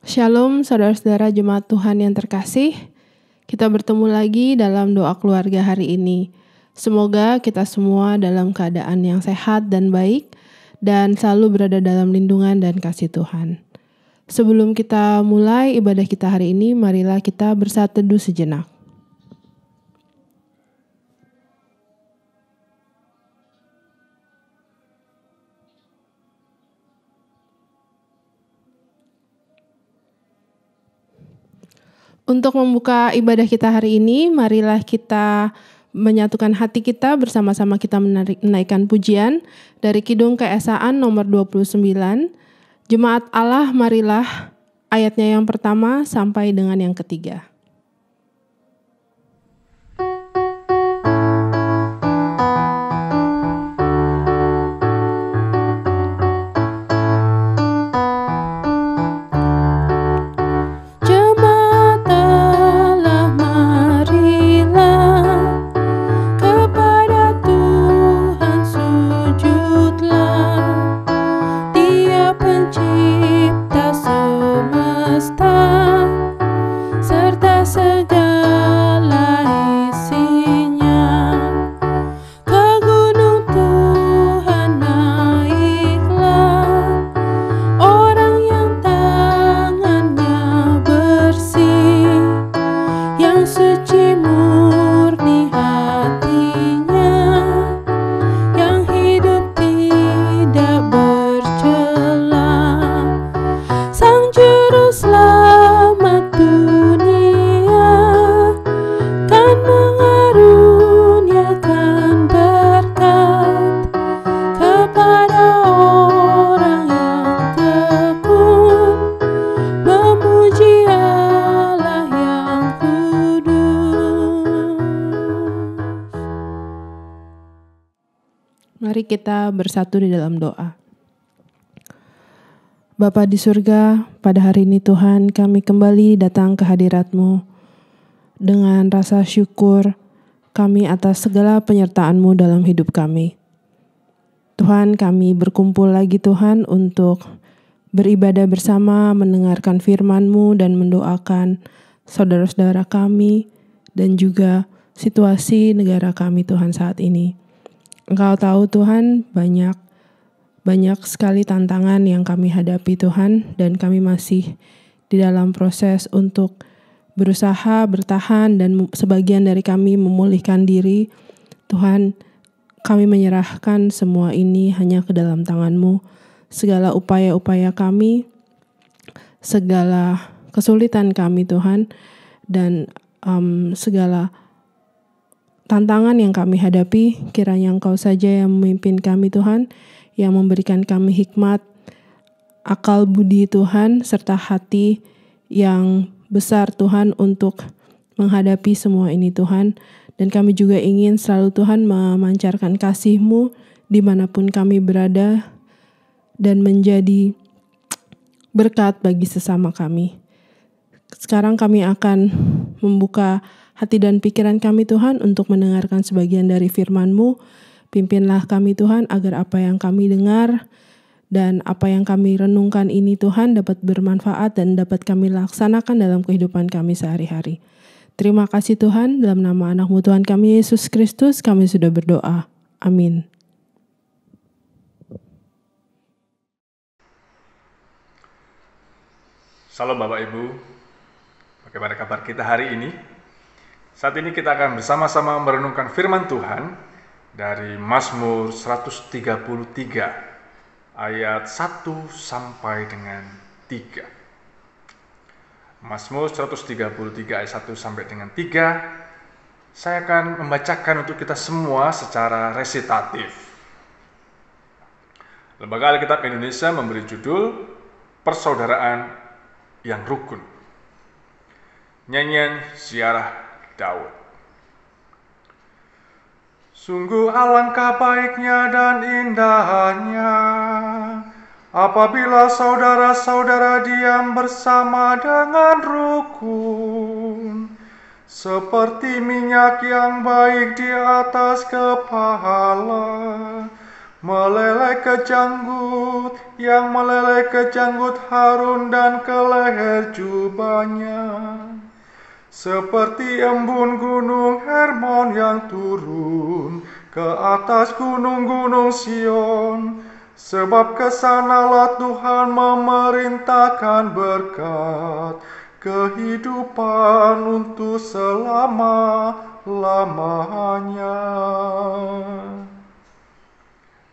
Shalom saudara-saudara jemaat Tuhan yang terkasih. Kita bertemu lagi dalam doa keluarga hari ini. Semoga kita semua dalam keadaan yang sehat dan baik dan selalu berada dalam lindungan dan kasih Tuhan. Sebelum kita mulai ibadah kita hari ini, marilah kita bersatu teduh sejenak. Untuk membuka ibadah kita hari ini, marilah kita menyatukan hati kita bersama-sama kita menaikkan pujian dari Kidung Keesaan nomor 29. Jemaat Allah, marilah, ayatnya yang pertama sampai dengan yang ketiga. Mari kita bersatu di dalam doa. Bapa di surga, pada hari ini Tuhan kami kembali datang ke hadirat-Mu dengan rasa syukur kami atas segala penyertaan-Mu dalam hidup kami. Tuhan, kami berkumpul lagi Tuhan untuk beribadah bersama, mendengarkan firman-Mu dan mendoakan saudara-saudara kami dan juga situasi negara kami Tuhan saat ini. Engkau tahu Tuhan, banyak sekali tantangan yang kami hadapi Tuhan, dan kami masih di dalam proses untuk berusaha bertahan dan sebagian dari kami memulihkan diri. Tuhan, kami menyerahkan semua ini hanya ke dalam tangan-Mu. Segala upaya-upaya kami, segala kesulitan kami Tuhan, dan segala tantangan yang kami hadapi, kiranya Engkau saja yang memimpin kami Tuhan, yang memberikan kami hikmat, akal budi Tuhan, serta hati yang besar Tuhan untuk menghadapi semua ini Tuhan. Dan kami juga ingin selalu Tuhan memancarkan kasih-Mu dimanapun kami berada dan menjadi berkat bagi sesama kami. Sekarang kami akan membuka hati dan pikiran kami Tuhan untuk mendengarkan sebagian dari firman-Mu. Pimpinlah kami Tuhan agar apa yang kami dengar dan apa yang kami renungkan ini Tuhan dapat bermanfaat dan dapat kami laksanakan dalam kehidupan kami sehari-hari. Terima kasih Tuhan, dalam nama anak-Mu Tuhan kami Yesus Kristus kami sudah berdoa. Amin. Salam Bapak Ibu, bagaimana kabar kita hari ini? Saat ini kita akan bersama-sama merenungkan firman Tuhan dari Mazmur 133 ayat 1 sampai dengan 3. Mazmur 133 ayat 1 sampai dengan 3. Saya akan membacakan untuk kita semua secara resitatif. Lembaga Alkitab Indonesia memberi judul Persaudaraan yang Rukun. Nyanyian Ziarah Daud. Sungguh alangkah baiknya dan indahnya apabila saudara-saudara diam bersama dengan rukun, seperti minyak yang baik di atas kepala, meleleh ke janggut yang meleleh ke janggut Harun dan ke leher jubahnya. Seperti embun gunung Hermon yang turun ke atas gunung-gunung Sion. Sebab kesanalah Tuhan memerintahkan berkat, kehidupan untuk selama-lamanya.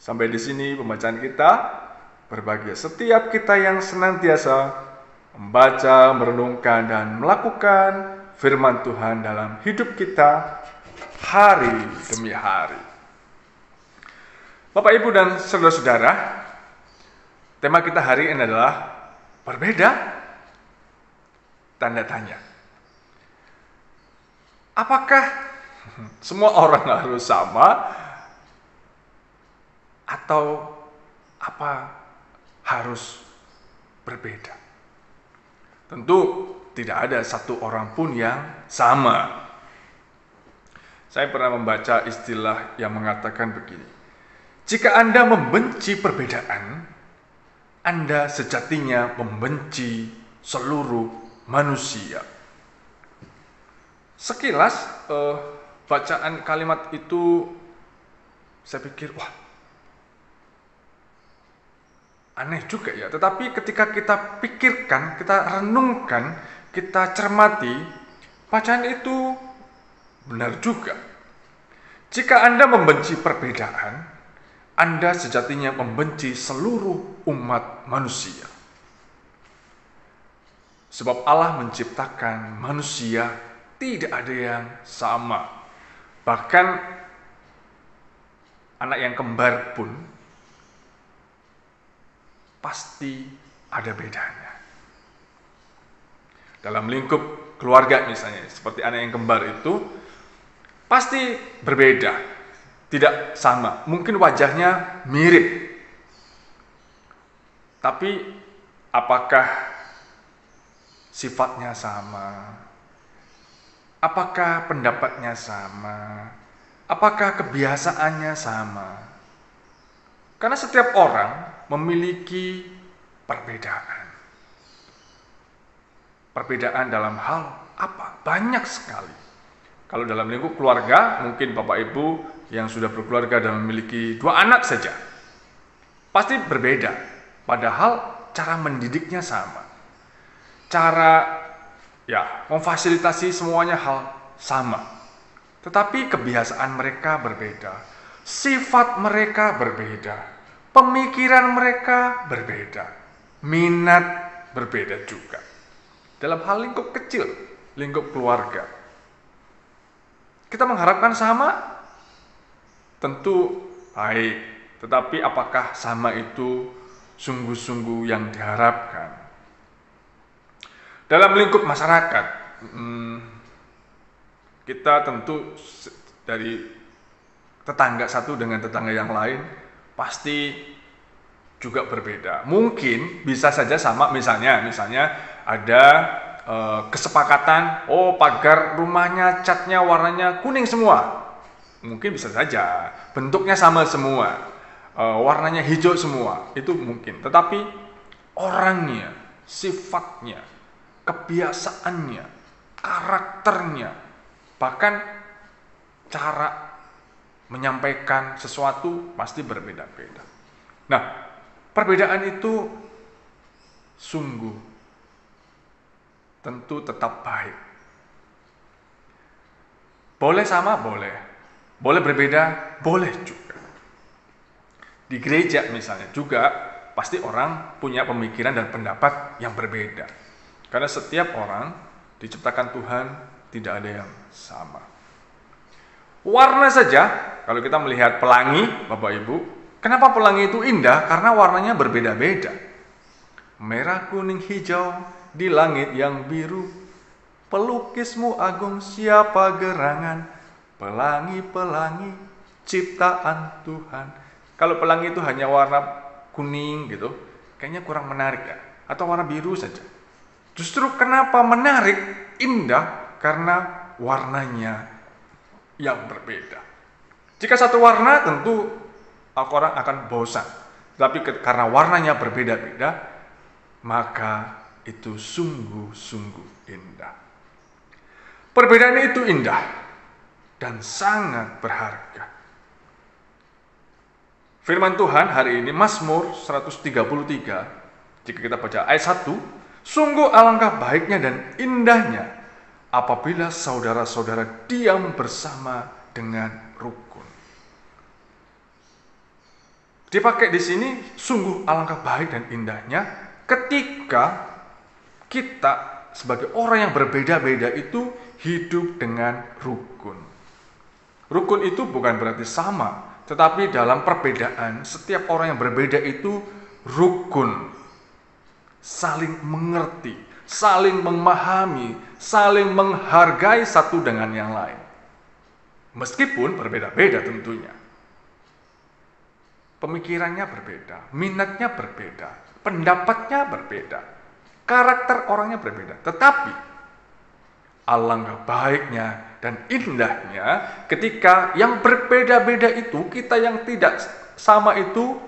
Sampai di sini pembacaan kita. Berbahagia setiap kita yang senantiasa membaca, merenungkan, dan melakukan firman Tuhan dalam hidup kita hari demi hari. Bapak, Ibu, dan saudara-saudara, tema kita hari ini adalah berbeda, tanda tanya. Apakah semua orang harus sama, atau apa harus berbeda? Tentu tidak ada satu orang pun yang sama. Saya pernah membaca istilah yang mengatakan begini: jika Anda membenci perbedaan, Anda sejatinya membenci seluruh manusia. Sekilas bacaan kalimat itu saya pikir, wah, aneh juga ya. Tetapi ketika kita pikirkan, kita renungkan, kita cermati, bacaan itu benar juga. Jika Anda membenci perbedaan, Anda sejatinya membenci seluruh umat manusia. Sebab Allah menciptakan manusia tidak ada yang sama. Bahkan anak yang kembar pun pasti ada bedanya. Dalam lingkup keluarga misalnya, seperti anak yang kembar itu pasti berbeda. Tidak sama, mungkin wajahnya mirip, tapi apakah sifatnya sama? Apakah pendapatnya sama? Apakah kebiasaannya sama? Karena setiap orang memiliki perbedaan. Perbedaan dalam hal apa? Banyak sekali. Kalau dalam lingkup keluarga, mungkin Bapak Ibu yang sudah berkeluarga dan memiliki 2 anak saja, pasti berbeda. Padahal cara mendidiknya sama. Cara memfasilitasi semuanya hal sama. Tetapi kebiasaan mereka berbeda. Sifat mereka berbeda. Pemikiran mereka berbeda. Minat berbeda juga. Dalam hal lingkup kecil, lingkup keluarga, kita mengharapkan sama, tentu baik. Tetapi apakah sama itu sungguh-sungguh yang diharapkan? Dalam lingkup masyarakat, kita tentu dari tetangga satu dengan tetangga yang lain pasti juga berbeda. Mungkin bisa saja sama, misalnya ada kesepakatan, pagar rumahnya catnya warnanya kuning semua. Mungkin bisa saja bentuknya sama semua, warnanya hijau semua, itu mungkin. Tetapi orangnya, sifatnya, kebiasaannya, karakternya, bahkan cara menyampaikan sesuatu pasti berbeda-beda. Nah, perbedaan itu sungguh tentu tetap baik. Boleh sama, boleh. Boleh berbeda, boleh juga. Di gereja misalnya juga pasti orang punya pemikiran dan pendapat yang berbeda. Karena setiap orang diciptakan Tuhan tidak ada yang sama. Warna saja, kalau kita melihat pelangi, Bapak Ibu, kenapa pelangi itu indah? Karena warnanya berbeda-beda. Merah, kuning, hijau, di langit yang biru, pelukismu agung, siapa gerangan, pelangi-pelangi ciptaan Tuhan. Kalau pelangi itu hanya warna kuning gitu, kayaknya kurang menarik ya. Atau warna biru saja. Justru kenapa menarik, indah, karena warnanya yang berbeda. Jika satu warna tentu orang akan bosan. Tapi karena warnanya berbeda-beda, maka itu sungguh-sungguh indah. Perbedaan itu indah dan sangat berharga. Firman Tuhan hari ini Mazmur 133, jika kita baca ayat 1, sungguh alangkah baiknya dan indahnya apabila saudara-saudara diam bersama dengan rukun. Dipakai di sini sungguh alangkah baik dan indahnya ketika kita sebagai orang yang berbeda-beda itu hidup dengan rukun. Rukun itu bukan berarti sama, tetapi dalam perbedaan setiap orang yang berbeda itu rukun, saling mengerti, saling memahami, saling menghargai satu dengan yang lain. Meskipun berbeda-beda tentunya. Pemikirannya berbeda, minatnya berbeda, pendapatnya berbeda, karakter orangnya berbeda. Tetapi alangkah baiknya dan indahnya ketika yang berbeda-beda itu, kita yang tidak sama itu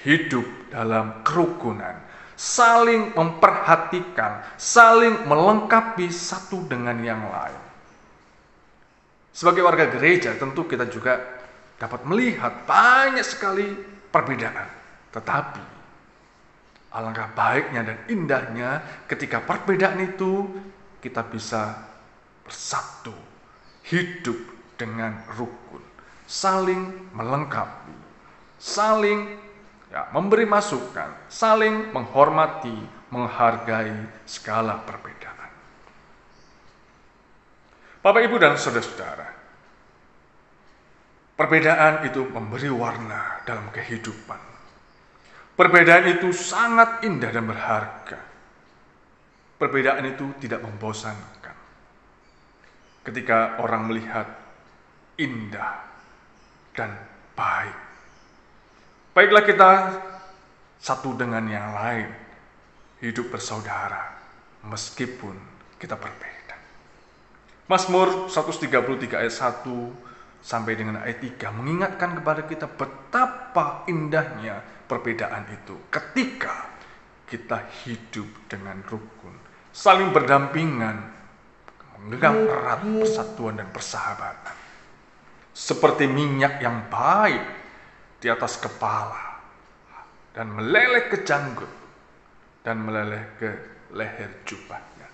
hidup dalam kerukunan, saling memperhatikan, saling melengkapi satu dengan yang lain. Sebagai warga gereja tentu kita juga dapat melihat banyak sekali perbedaan. Tetapi alangkah baiknya dan indahnya ketika perbedaan itu kita bisa bersatu, hidup dengan rukun, saling melengkapi, saling memberi masukan, saling menghormati, menghargai segala perbedaan. Bapak, Ibu, dan saudara-saudara, perbedaan itu memberi warna dalam kehidupan. Perbedaan itu sangat indah dan berharga. Perbedaan itu tidak membosankan. Ketika orang melihat indah dan baik, baiklah kita satu dengan yang lain, hidup bersaudara, meskipun kita berbeda. Mazmur 133 ayat 1 sampai dengan ayat 3 mengingatkan kepada kita betapa indahnya perbedaan itu ketika kita hidup dengan rukun, saling berdampingan, menggenggam erat persatuan dan persahabatan. Seperti minyak yang baik di atas kepala dan meleleh ke janggut dan meleleh ke leher jubahnya.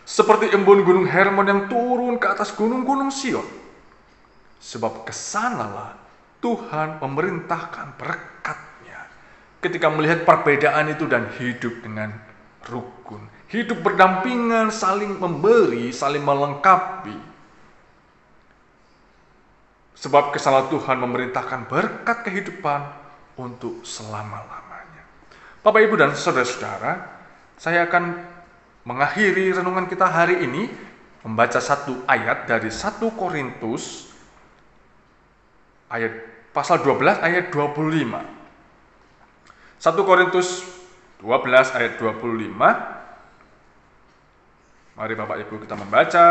Seperti embun gunung Hermon yang turun ke atas gunung-gunung Sion. Sebab kesanalah Tuhan memerintahkan berkat-Nya ketika melihat perbedaan itu dan hidup dengan rukun. Hidup berdampingan, saling memberi, saling melengkapi. Sebab kesanalah Tuhan memerintahkan berkat kehidupan untuk selama-lamanya. Bapak, Ibu, dan saudara-saudara, saya akan mengakhiri renungan kita hari ini membaca satu ayat dari 1 Korintus ayat pasal 12 ayat 25. 1 Korintus 12 ayat 25. Mari Bapak Ibu kita membaca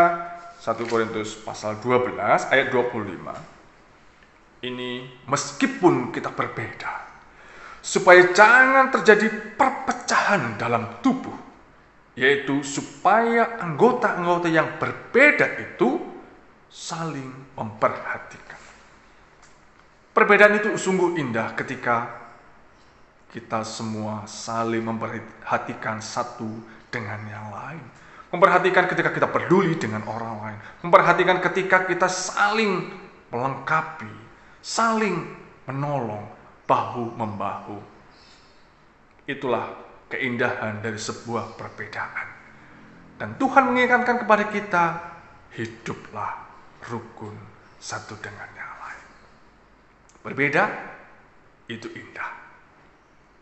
1 Korintus pasal 12 ayat 25. Ini meskipun kita berbeda, supaya jangan terjadi perpecahan dalam tubuh, yaitu supaya anggota-anggota yang berbeda itu saling memperhatikan. Perbedaan itu sungguh indah ketika kita semua saling memperhatikan satu dengan yang lain. Memperhatikan ketika kita peduli dengan orang lain. Memperhatikan ketika kita saling melengkapi, saling menolong, bahu-membahu. Itulah keindahan dari sebuah perbedaan. Dan Tuhan mengingatkan kepada kita, hiduplah rukun satu dengan yang lain. Berbeda, itu indah.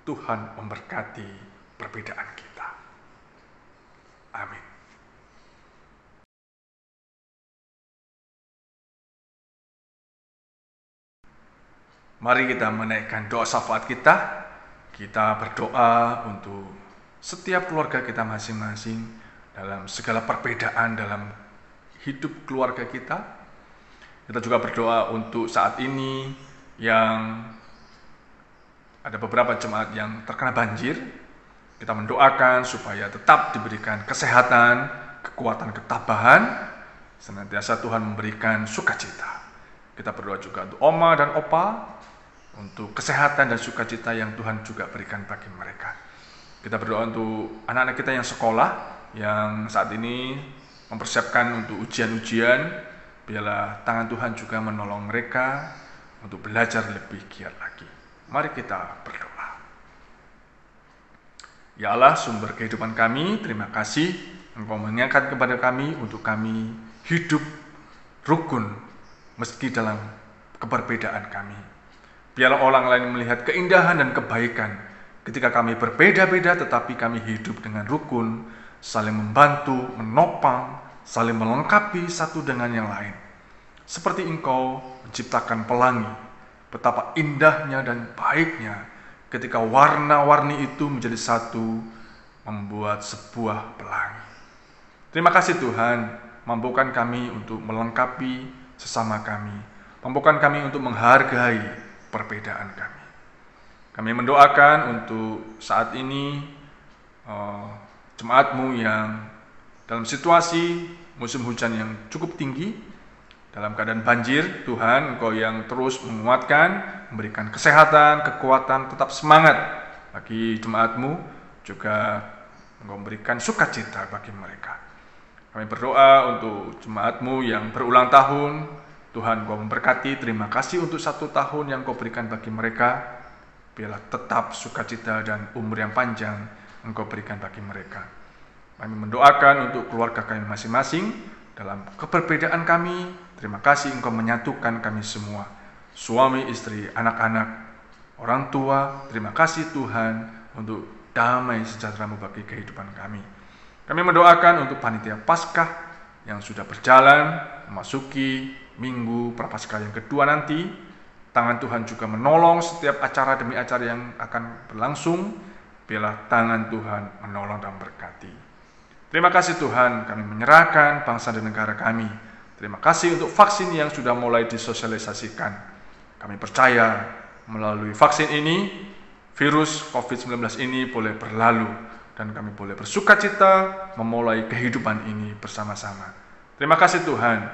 Tuhan memberkati perbedaan kita. Amin. Mari kita menaikkan doa syafaat kita. Kita berdoa untuk setiap keluarga kita masing-masing dalam segala perbedaan dalam hidup keluarga kita. Kita juga berdoa untuk saat ini yang Ada beberapa jemaat yang terkena banjir. Kita mendoakan supaya tetap diberikan kesehatan, kekuatan, ketabahan, senantiasa Tuhan memberikan sukacita. Kita berdoa juga untuk oma dan opa, untuk kesehatan dan sukacita yang Tuhan juga berikan bagi mereka. Kita berdoa untuk anak-anak kita yang sekolah, yang saat ini mempersiapkan untuk ujian-ujian. Biarlah tangan Tuhan juga menolong mereka untuk belajar lebih giat lagi. Mari kita berdoa. Ya Allah, sumber kehidupan kami, terima kasih Engkau mengingatkan kepada kami untuk kami hidup rukun meski dalam keberbedaan kami. Biarlah orang lain melihat keindahan dan kebaikan ketika kami berbeda-beda tetapi kami hidup dengan rukun, saling membantu, menopang, saling melengkapi satu dengan yang lain. Seperti Engkau menciptakan pelangi, betapa indahnya dan baiknya ketika warna-warni itu menjadi satu, membuat sebuah pelangi. Terima kasih Tuhan, mampukan kami untuk melengkapi sesama kami, mampukan kami untuk menghargai perbedaan kami. Kami mendoakan untuk saat ini jemaat-Mu yang dalam situasi musim hujan yang cukup tinggi, dalam keadaan banjir. Tuhan, Engkau yang terus menguatkan, memberikan kesehatan, kekuatan, tetap semangat bagi jemaat-Mu, juga Engkau memberikan sukacita bagi mereka. Kami berdoa untuk jemaat-Mu yang berulang tahun. Tuhan, Engkau memberkati, terima kasih untuk 1 tahun yang Engkau berikan bagi mereka. Biarlah tetap sukacita dan umur yang panjang Engkau berikan bagi mereka. Kami mendoakan untuk keluarga kami masing-masing dalam keberbedaan kami. Terima kasih Engkau menyatukan kami semua, suami, istri, anak-anak, orang tua. Terima kasih Tuhan untuk damai sejahtera-Mu bagi kehidupan kami. Kami mendoakan untuk panitia Paskah yang sudah berjalan memasuki minggu Prapaskah yang kedua nanti. Tangan Tuhan juga menolong setiap acara demi acara yang akan berlangsung. Biarlah tangan Tuhan menolong dan berkati. Terima kasih Tuhan, kami menyerahkan bangsa dan negara kami. Terima kasih untuk vaksin yang sudah mulai disosialisasikan. Kami percaya melalui vaksin ini, virus COVID-19 ini boleh berlalu, dan kami boleh bersukacita memulai kehidupan ini bersama-sama. Terima kasih Tuhan,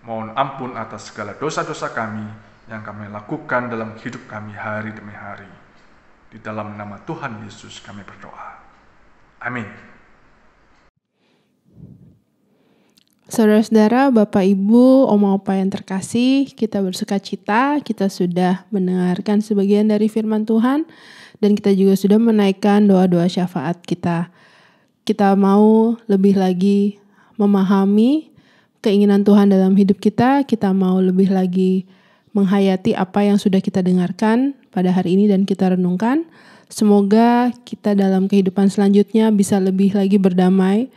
mohon ampun atas segala dosa-dosa kami yang kami lakukan dalam hidup kami hari demi hari. Di dalam nama Tuhan Yesus kami berdoa. Amin. Saudara-saudara, Bapak, Ibu, Oma, Opa yang terkasih, kita bersukacita, kita sudah mendengarkan sebagian dari firman Tuhan, dan kita juga sudah menaikkan doa-doa syafaat kita. Kita mau lebih lagi memahami keinginan Tuhan dalam hidup kita mau lebih lagi menghayati apa yang sudah kita dengarkan pada hari ini dan kita renungkan. Semoga kita dalam kehidupan selanjutnya bisa lebih lagi berdamai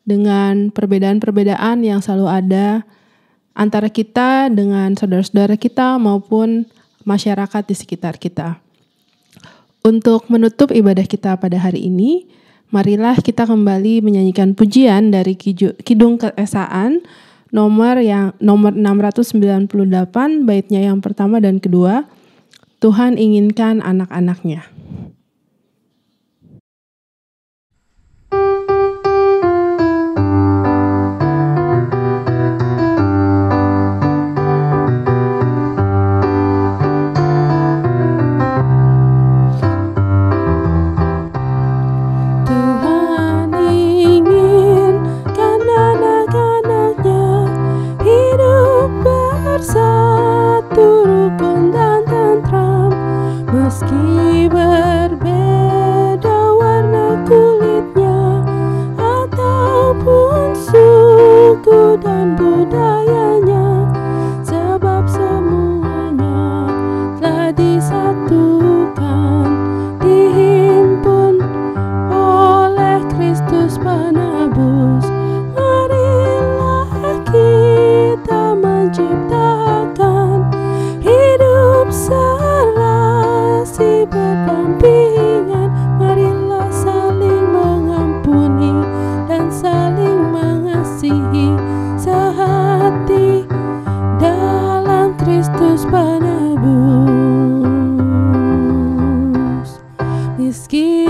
dengan perbedaan-perbedaan yang selalu ada antara kita dengan saudara-saudara kita maupun masyarakat di sekitar kita. Untuk menutup ibadah kita pada hari ini, marilah kita kembali menyanyikan pujian dari Kidung Keesaan nomor 698, baitnya yang pertama dan kedua, Tuhan inginkan anak-anaknya. Meski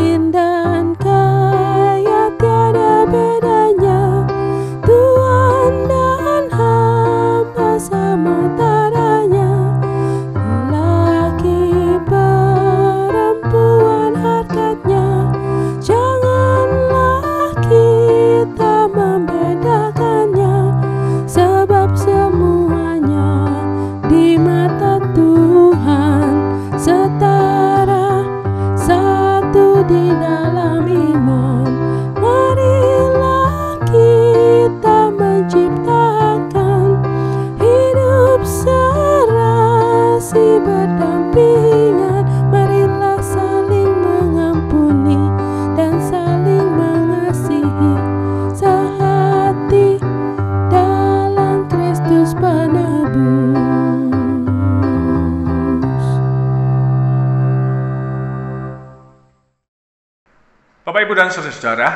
miskin dan kaya tiada bedanya, tuan dan hamba sama taranya, lelaki perempuan harkatnya, janganlah kita membedakannya, sebab semuanya di mata Tuhan setara, satu di dalam iman. Marilah kita menciptakan hidup serasi berdampingan. Marilah saling mengampuni dan saling mengasihi, sehati dalam Kristus penebus. Bapak, Ibu, dan saudara-saudara,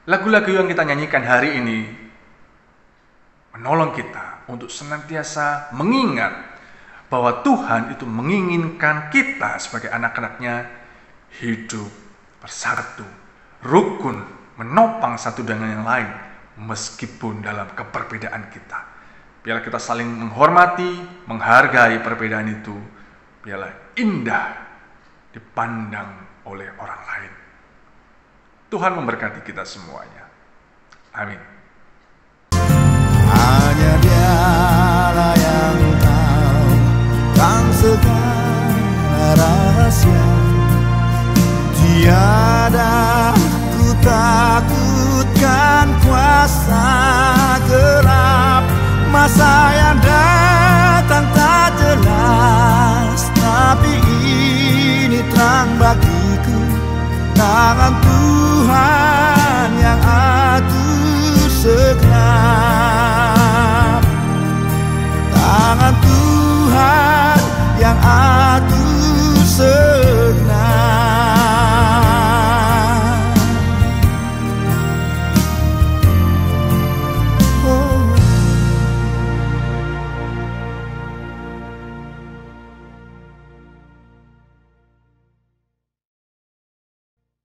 lagu-lagu yang kita nyanyikan hari ini menolong kita untuk senantiasa mengingat bahwa Tuhan itu menginginkan kita sebagai anak-anaknya hidup bersatu, rukun, menopang satu dengan yang lain, meskipun dalam keperbedaan kita. Biarlah kita saling menghormati, menghargai perbedaan itu. Biarlah indah dipandang oleh orang lain. Tuhan memberkati kita semuanya. Amin. Hanya Dialah yang tahu kan segala rahasia. Tiada ku takutkan kuasa gelap, masa yang datang tak jelas, tapi ini terang bagiku. Tangan Tuhan yang atur segenap, tangan Tuhan yang atur segenap.